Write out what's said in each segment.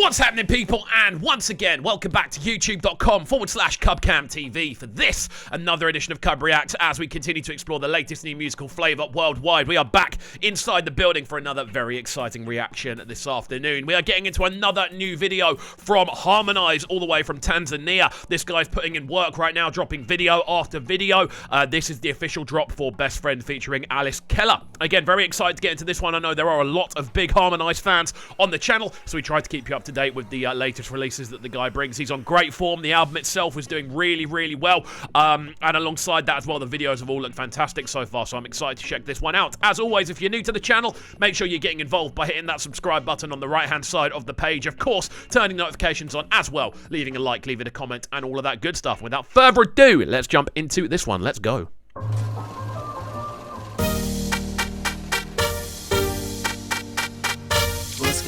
What's happening, people? And once again, welcome back to youtube.com/CubCamTV for this, another edition of CUBREACTS, as we continue to explore the latest new musical flavour worldwide. We are back inside the building for another very exciting reaction this afternoon. We are getting into another new video from Harmonize, all the way from Tanzania. This guy's putting in work right now, dropping video after video. This is the official drop for Best Friend featuring Kella. Again, very excited to get into this one. I know there are a lot of big Harmonize fans on the channel, so we try to keep you up to date with the latest releases that the guy brings. He's on great form. The album itself was doing really, really well. And alongside that as well, the videos have all looked fantastic so far, so I'm excited to check this one out. As always, if you're new to the channel, make sure you're getting involved by hitting that subscribe button on the right-hand side of the page. Of course, turning notifications on as well, leaving a like, leaving a comment, and all of that good stuff. Without further ado, let's jump into this one. Let's go.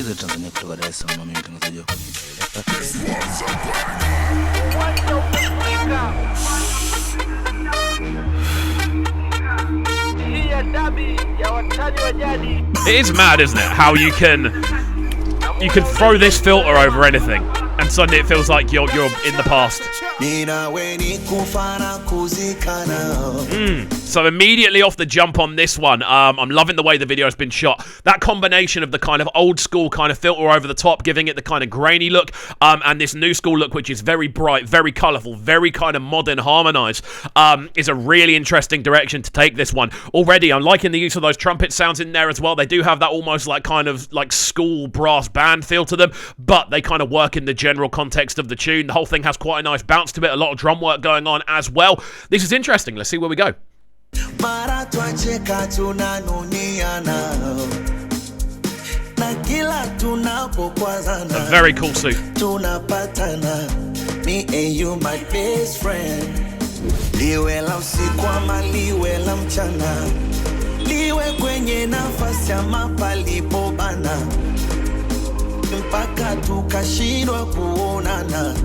Tanzania kutoka Dar es Salaam, mimi mtangazaji wako. It is mad, isn't it? How you can throw this filter over anything, and suddenly it feels like you're in the past. So immediately off the jump on this one, I'm loving the way the video has been shot. That combination of the kind of old school kind of filter over the top, giving it the kind of grainy look, and this new school look, which is very bright, very colourful, very kind of modern Harmonize, is a really interesting direction to take this one. Already, I'm liking the use of those trumpet sounds in there as well. They do have that almost like kind of like school brass band feel to them, but they kind of work in the general context of the tune. The whole thing has quite a nice bounce to it, a lot of drum work going on as well. This is interesting. Let's see where we go. A very cool suit. Me and you, my best friend. Liwe la usiku ama liwe la mchana, liwe kwenye nafasi ya mapalipo bana, mpaka tukashindwa kuonana.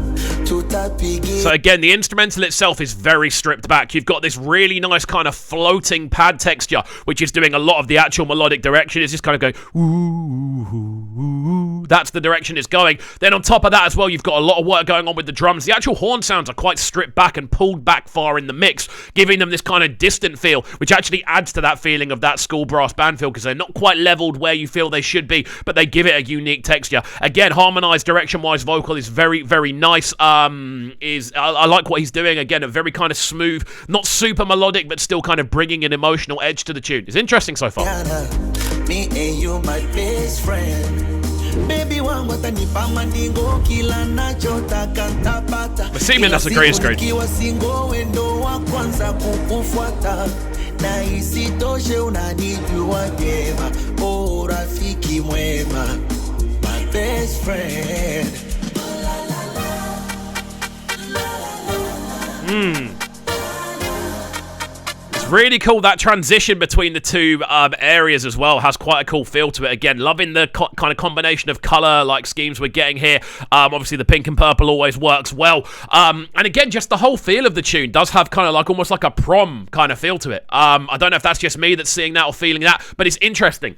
So again, the instrumental itself is very stripped back. You've got this really nice kind of floating pad texture, which is doing a lot of the actual melodic direction. It's just kind of going, ooh, ooh, ooh. That's the direction it's going. Then on top of that as well, you've got a lot of work going on with the drums. The actual horn sounds are quite stripped back and pulled back far in the mix, giving them this kind of distant feel, which actually adds to that feeling of that school brass band feel, because they're not quite leveled where you feel they should be, but they give it a unique texture. Again, Harmonized direction-wise vocal is very, very nice. I like what he's doing. Again, a very kind of smooth, not super melodic, but still kind of bringing an emotional edge to the tune. It's interesting so far. Me and you, my best friend. Assuming that's a green screen. My best friend. It's really cool. That transition between the two areas as well has quite a cool feel to it. Again, loving the kind of combination of colour like schemes we're getting here. Obviously the pink and purple always works well. And again, just the whole feel of the tune does have kind of like almost like a prom kind of feel to it. I don't know if that's just me that's seeing that or feeling that, but it's interesting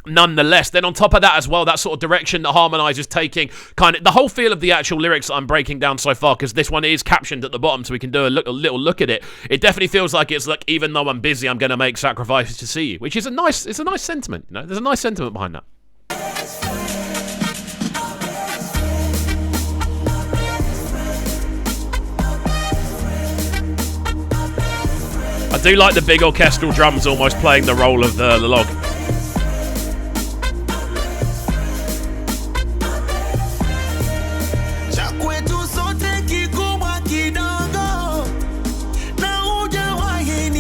nonetheless. Then on top of that as well, that sort of direction that Harmonize is taking, kind of the whole feel of the actual lyrics that I'm breaking down so far, because this one is captioned at the bottom, so we can do a little look at it. It definitely feels like it's like, even though I'm busy, I'm going to make sacrifices to see you, which is it's a nice sentiment. You know, there's a nice sentiment behind that. I do like the big orchestral drums almost playing the role of the log.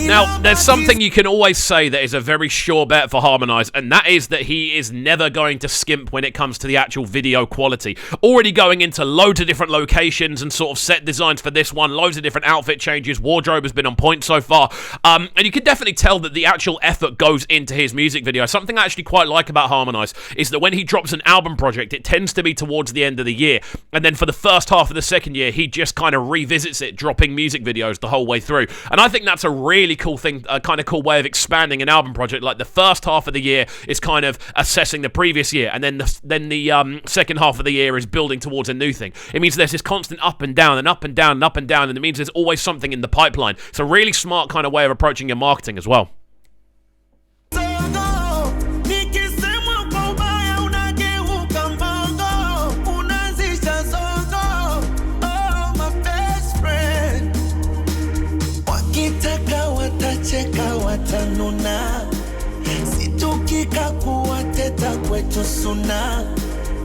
Now, there's something you can always say that is a very sure bet for Harmonize, and that is that he is never going to skimp when it comes to the actual video quality. Already going into loads of different locations and sort of set designs for this one, loads of different outfit changes, wardrobe has been on point so far, and you can definitely tell that the actual effort goes into his music video. Something I actually quite like about Harmonize is that when he drops an album project, it tends to be towards the end of the year, and then for the first half of the second year, he just kind of revisits it, dropping music videos the whole way through, and I think that's a really cool thing, a kind of cool way of expanding an album project. Like the first half of the year is kind of assessing the previous year, and then the second half of the year is building towards a new thing. It means there's this constant up and down and up and down and up and down, and it means there's always something in the pipeline. It's a really smart kind of way of approaching your marketing as well. Cheka watanuna, situkika kuwateta kwetu suna,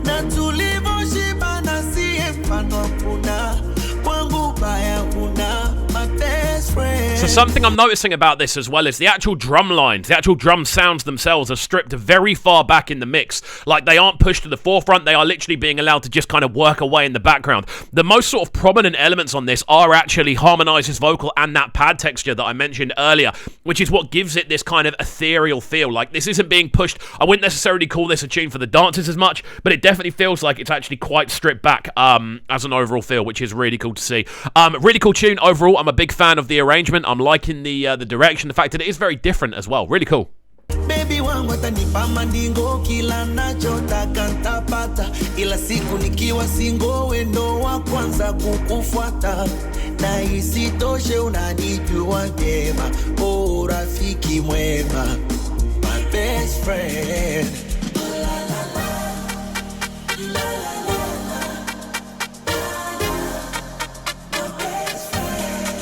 na tulivoshibana siye mfano hakuna, kwangu baya huna, my best friend. So something I'm noticing about this as well is the actual drum lines, the actual drum sounds themselves are stripped very far back in the mix. Like they aren't pushed to the forefront, they are literally being allowed to just kind of work away in the background. The most sort of prominent elements on this are actually Harmonize's vocal and that pad texture that I mentioned earlier, which is what gives it this kind of ethereal feel. Like this isn't being pushed. I wouldn't necessarily call this a tune for the dancers as much, but it definitely feels like it's actually quite stripped back as an overall feel, which is really cool to see. Really cool tune overall. I'm a big fan of the arrangement. I'm liking the direction, the fact that it is very different as well. Really cool. Baby wangu atanipa mandingo kila nachotaka ntapata, ila siku nikiwa single wendo wa kwanza kukufuata, na isitoshe unanijua vyema, oh rafiki mwema, my best friend.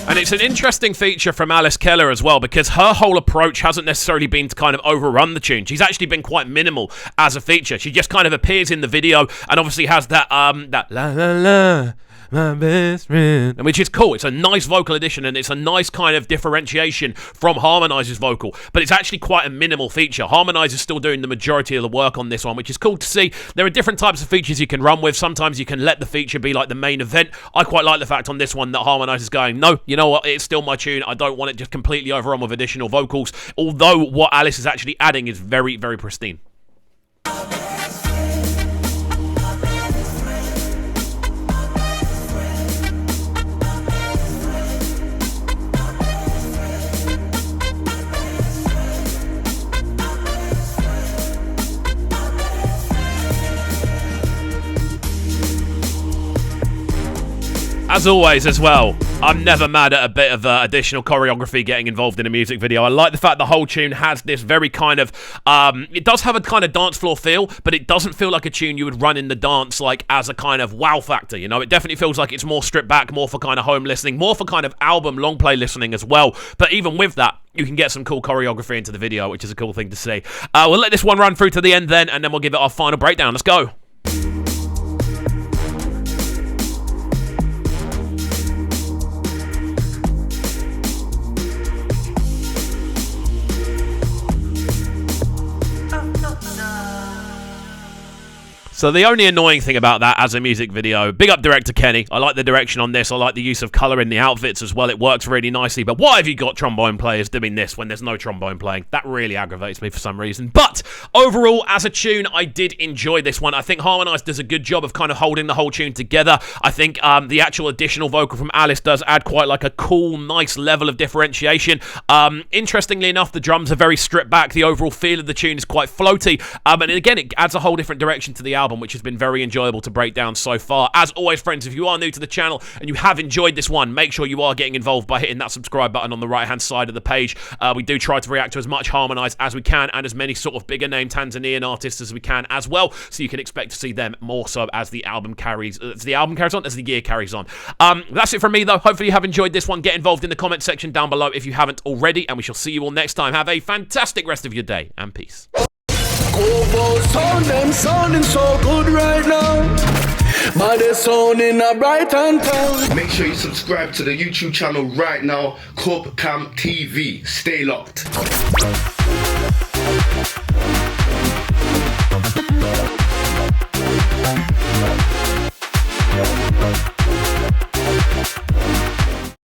And it's an interesting feature from Kella as well, because her whole approach hasn't necessarily been to kind of overrun the tune. She's actually been quite minimal as a feature. She just kind of appears in the video and obviously has that that la la la, my best friend, which is cool. It's a nice vocal addition and it's a nice kind of differentiation from Harmonize's vocal, but it's actually quite a minimal feature. Harmonize is still doing the majority of the work on this one, which is cool to see. There are different types of features you can run with. Sometimes you can let the feature be like the main event. I quite like the fact on this one that Harmonize is going, no, you know what, it's still my tune. I don't want it just completely overrun with additional vocals, although what Alice is actually adding is very, very pristine. As always as well, I'm never mad at a bit of additional choreography getting involved in a music video. I like the fact the whole tune has this very kind of, it does have a kind of dance floor feel, but it doesn't feel like a tune you would run in the dance like as a kind of wow factor, you know? It definitely feels like it's more stripped back, more for kind of home listening, more for kind of album long play listening as well. But even with that, you can get some cool choreography into the video, which is a cool thing to see. We'll let this one run through to the end then, and then we'll give it our final breakdown. Let's go. So the only annoying thing about that as a music video, big up director Kenny. I like the direction on this. I like the use of colour in the outfits as well. It works really nicely. But why have you got trombone players doing this when there's no trombone playing? That really aggravates me for some reason. But overall, as a tune, I did enjoy this one. I think Harmonize does a good job of kind of holding the whole tune together. I think the actual additional vocal from Alice does add quite like a cool, nice level of differentiation. Interestingly enough, the drums are very stripped back. The overall feel of the tune is quite floaty. And again, it adds a whole different direction to the album, which has been very enjoyable to break down so far. As always, friends, if you are new to the channel and you have enjoyed this one, make sure you are getting involved by hitting that subscribe button on the right-hand side of the page. We do try to react to as much Harmonize as we can and as many sort of bigger name Tanzanian artists as we can as well, so you can expect to see them more so as the album carries on, as the year carries on. That's it from me, though. Hopefully you have enjoyed this one. Get involved in the comment section down below if you haven't already, and we shall see you all next time. Have a fantastic rest of your day, and peace. Sound them sounding so good right now, but they're sounding a Brighton town. Make sure you subscribe to the YouTube channel right now, CUBREACTS TV. Stay locked.